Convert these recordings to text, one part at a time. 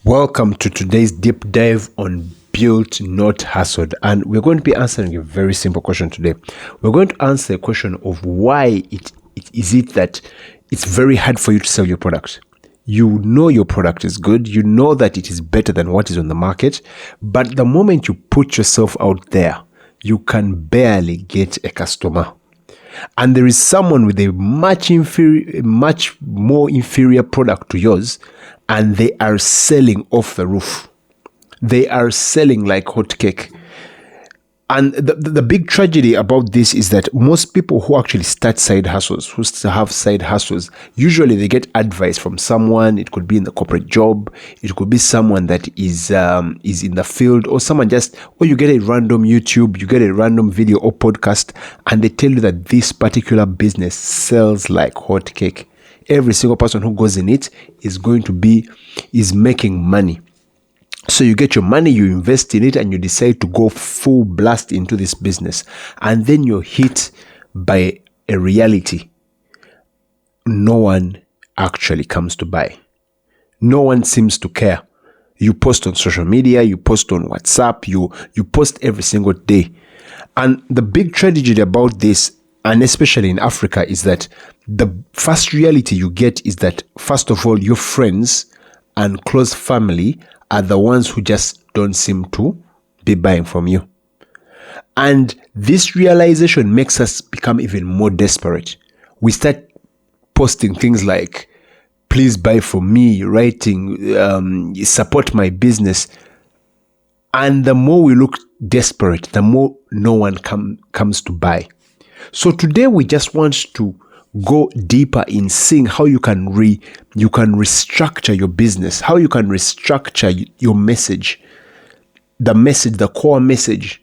Welcome to today's deep dive on Built Not Hustled, and we're going to be answering a very simple question today. We're going to answer the question of why it is that it's very hard for you to sell your product. You know your product is good, you know that it is better than what is on the market, but the moment you put yourself out there, you can barely get a customer. And there is someone with a much more inferior product to yours, and they are selling off the roof. They are selling like hotcake. And the big tragedy about this is that most people who actually start side hustles, who have side hustles, usually they get advice from someone. It could be in the corporate job, it could be someone that is in the field, or someone or you get a random YouTube, you get a random video or podcast, and they tell you that this particular business sells like hotcake. Every single person who goes in it is making money. So you get your money, you invest in it, and you decide to go full blast into this business. And then you're hit by a reality. No one actually comes to buy. No one seems to care. You post on social media, you post on WhatsApp, you post every single day. And the big tragedy about this, and especially in Africa, is that the first reality you get is that, first of all, your friends and close family are the ones who just don't seem to be buying from you. And this realization makes us become even more desperate. We start posting things like, please buy from me, writing, support my business. And the more we look desperate, the more no one comes to buy. So today we just want to go deeper in seeing how you can restructure your business, how you can restructure your message, the core message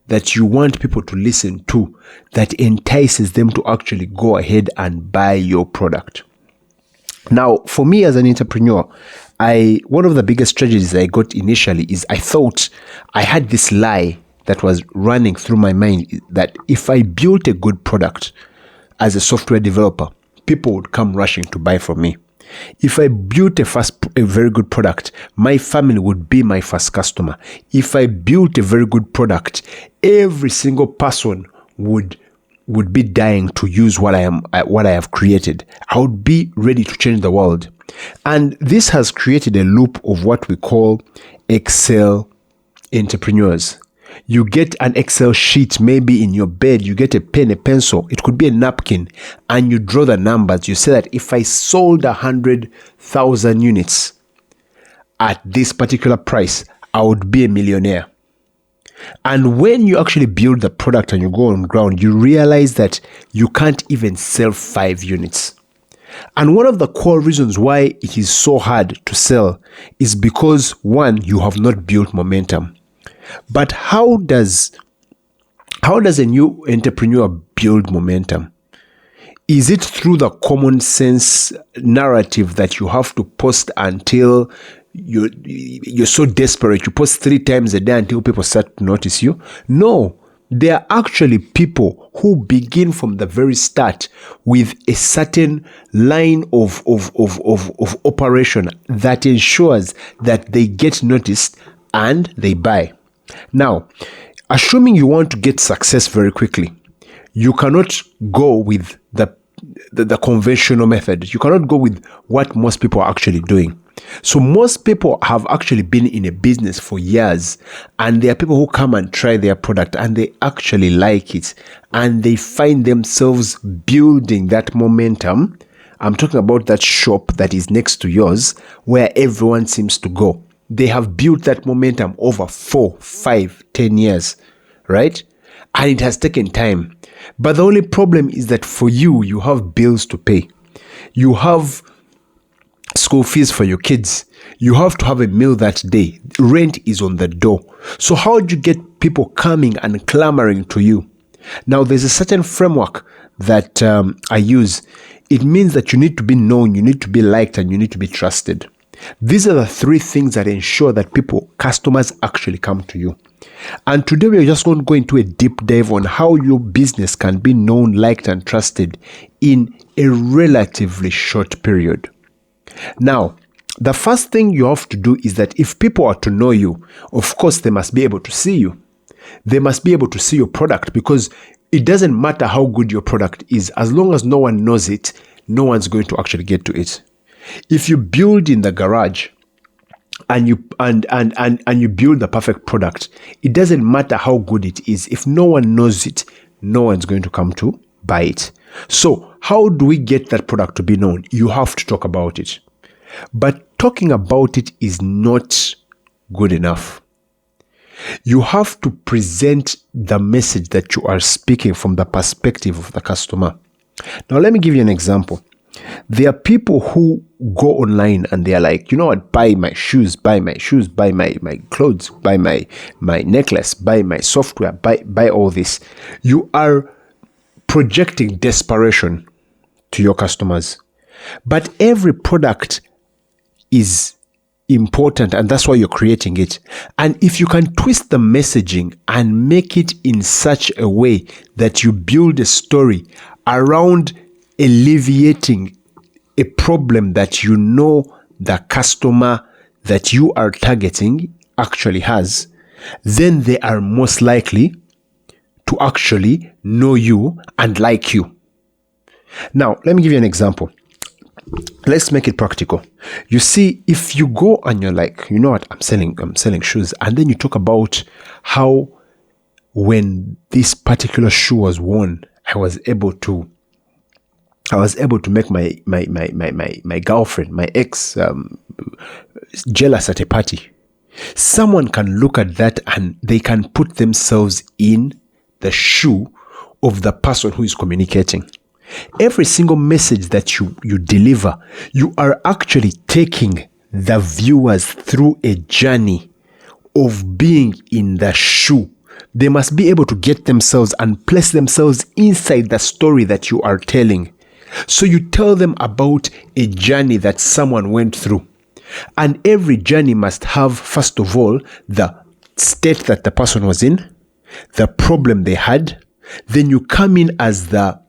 that you want people to listen to, that entices them to actually go ahead and buy your product. Now, for me as an entrepreneur, one of the biggest tragedies I got initially is I thought I had this lie that was running through my mind that if I built a good product as a software developer, people would come rushing to buy from me. If I built a very good product, my family would be my first customer. If I built a very good product, every single person would be dying to use what I have created. I would be ready to change the world. And this has created a loop of what we call Excel entrepreneurs. You get an Excel sheet maybe in your bed, you get a pen, a pencil, it could be a napkin, and you draw the numbers. You say that if I sold 100,000 units at this particular price, I would be a millionaire. And when you actually build the product and you go on ground, you realize that you can't even sell 5 units. And one of the core reasons why it is so hard to sell is because, one, you have not built momentum. But how does a new entrepreneur build momentum? Is it through the common sense narrative that you have to post until you're so desperate, you post 3 times a day until people start to notice you? No, there are actually people who begin from the very start with a certain line of operation that ensures that they get noticed and they buy. Now, assuming you want to get success very quickly, you cannot go with the conventional method. You cannot go with what most people are actually doing. So most people have actually been in a business for years, and there are people who come and try their product and they actually like it, and they find themselves building that momentum. I'm talking about that shop that is next to yours where everyone seems to go. They have built that momentum over 4, 5, 10 years, right? And it has taken time. But the only problem is that for you have bills to pay. You have school fees for your kids. You have to have a meal that day. Rent is on the door. So how do you get people coming and clamoring to you? Now, there's a certain framework that I use. It means that you need to be known, you need to be liked, and you need to be trusted. These are the 3 things that ensure that customers actually come to you. And today we're just going to go into a deep dive on how your business can be known, liked, and trusted in a relatively short period. Now, the first thing you have to do is that if people are to know you, of course, they must be able to see you. They must be able to see your product, because it doesn't matter how good your product is. As long as no one knows it, no one's going to actually get to it. If you build in the garage and you build the perfect product, it doesn't matter how good it is. If no one knows it, no one's going to come to buy it. So how do we get that product to be known? You have to talk about it. But talking about it is not good enough. You have to present the message that you are speaking from the perspective of the customer. Now, let me give you an example. There are people who go online and they are like, you know what, buy my shoes, buy my clothes, buy my necklace, buy my software, buy all this. You are projecting desperation to your customers. But every product is important, and that's why you're creating it. And if you can twist the messaging and make it in such a way that you build a story around alleviating a problem that you know the customer that you are targeting actually has, then they are most likely to actually know you and like you. Now, let me give you an example. Let's make it practical. You see, if you go and you're like, you know what, I'm selling shoes, and then you talk about how when this particular shoe was worn, I was able to make my girlfriend, my ex, jealous at a party. Someone can look at that and they can put themselves in the shoe of the person who is communicating. Every single message that you deliver, you are actually taking the viewers through a journey of being in the shoe. They must be able to get themselves and place themselves inside the story that you are telling. So you tell them about a journey that someone went through. And every journey must have, first of all, the state that the person was in, the problem they had. Then you come in as the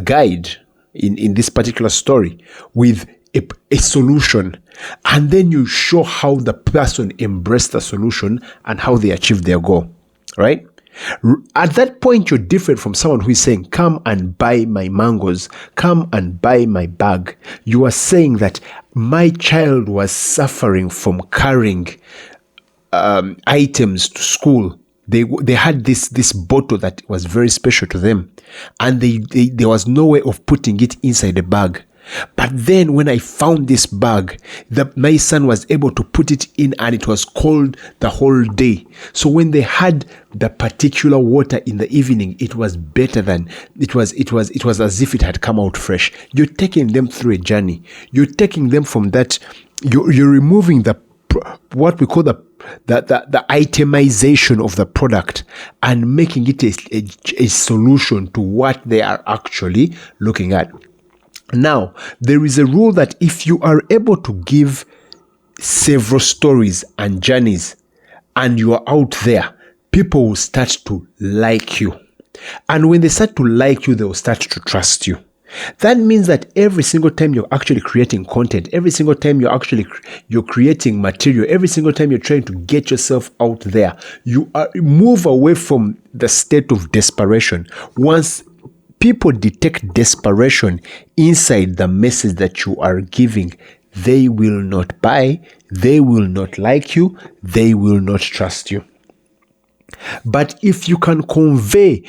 guide in this particular story with a solution, and then you show how the person embraced the solution and how they achieved their goal, right? At that point, you're different from someone who is saying, come and buy my mangoes, come and buy my bag. You are saying that my child was suffering from carrying items to school. They had this bottle that was very special to them, and there was no way of putting it inside the bag. But then when I found this bag, my son was able to put it in, and it was cold the whole day. So when they had the particular water in the evening, it was better than it was as if it had come out fresh. You're taking them through a journey. You're taking them from that. You're removing what we call the itemization of the product and making it a solution to what they are actually looking at. Now, there is a rule that if you are able to give several stories and journeys and you are out there, people will start to like you. And when they start to like you, they will start to trust you. That means that every single time you're actually creating content, every single time you're creating material, every single time you're trying to get yourself out there, you move away from the state of desperation. Once people detect desperation inside the message that you are giving, they will not buy, they will not like you, they will not trust you. But if you can convey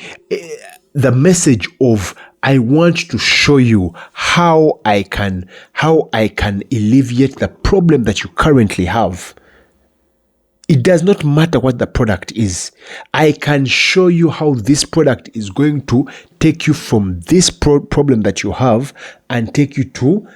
the message of, I want to show you how I can alleviate the problem that you currently have. It does not matter what the product is. I can show you how this product is going to take you from this problem that you have and take you to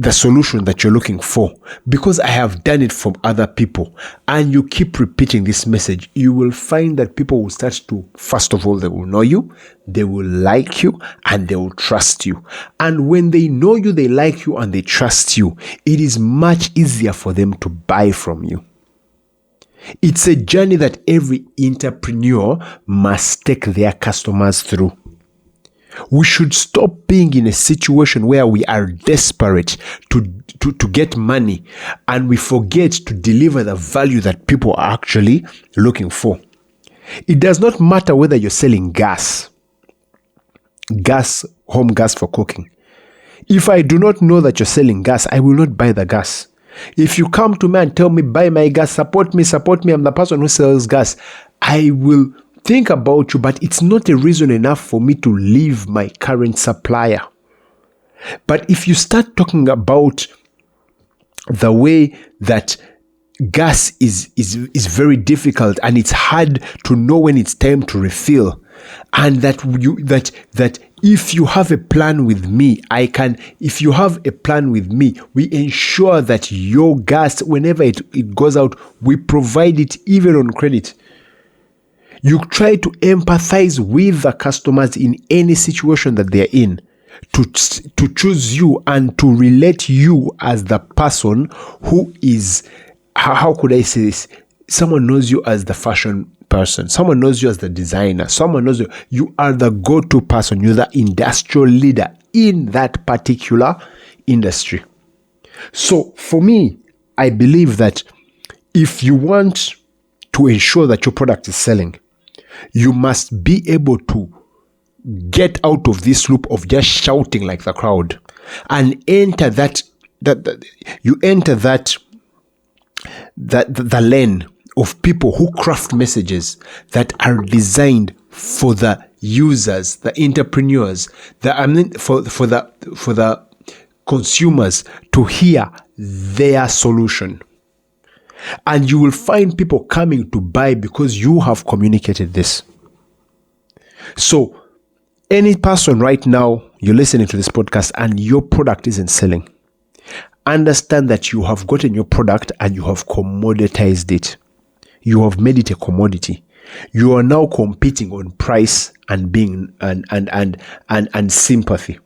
the solution that you're looking for, because I have done it from other people. And you keep repeating this message, you will find that people will start to, first of all, they will know you, they will like you, and they will trust you. And when they know you, they like you, and they trust you, it is much easier for them to buy from you. It's a journey that every entrepreneur must take their customers through. We should stop being in a situation where we are desperate to get money, and we forget to deliver the value that people are actually looking for. It does not matter whether you're selling gas, home gas for cooking. If I do not know that you're selling gas, I will not buy the gas. If you come to me and tell me, buy my gas, support me, I'm the person who sells gas, I will think about you, but it's not a reason enough for me to leave my current supplier. But if you start talking about the way that gas is very difficult and it's hard to know when it's time to refill, and that if you have a plan with me, we ensure that your gas, whenever it goes out, we provide it even on credit. You try to empathize with the customers in any situation that they're in, to choose you and to relate you as the person who is, how could I say this? Someone knows you as the fashion person. Someone knows you as the designer. Someone knows you. You are the go-to person. You're the industrial leader in that particular industry. So for me, I believe that if you want to ensure that your product is selling, you must be able to get out of this loop of just shouting like the crowd and enter the lane of people who craft messages that are designed for the users, the entrepreneurs, for the consumers to hear their solution. And you will find people coming to buy because you have communicated this. So any person right now, you're listening to this podcast and your product isn't selling, understand that you have gotten your product and you have commoditized it. You have made it a commodity. You are now competing on price and being and sympathy.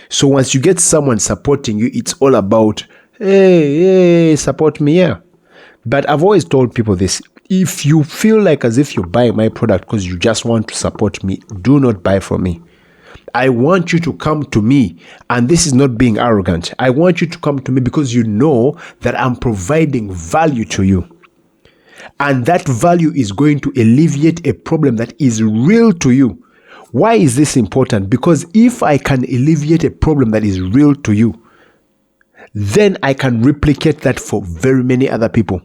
So once you get someone supporting you, it's all about, hey, support me, yeah. But I've always told people this: if you feel like as if you're buying my product because you just want to support me, do not buy from me. I want you to come to me, and this is not being arrogant. I want you to come to me because you know that I'm providing value to you. And that value is going to alleviate a problem that is real to you. Why is this important? Because if I can alleviate a problem that is real to you, then I can replicate that for very many other people.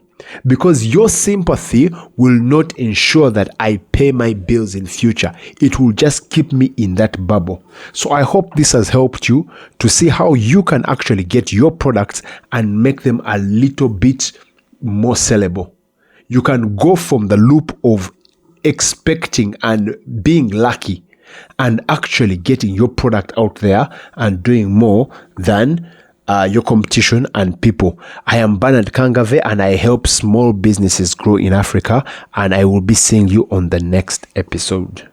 Because your sympathy will not ensure that I pay my bills in future. It will just keep me in that bubble. So I hope this has helped you to see how you can actually get your products and make them a little bit more sellable. You can go from the loop of expecting and being lucky and actually getting your product out there and doing more than your competition and people. I am Bernard and I help small businesses grow in Africa, and I will be seeing you on the next episode.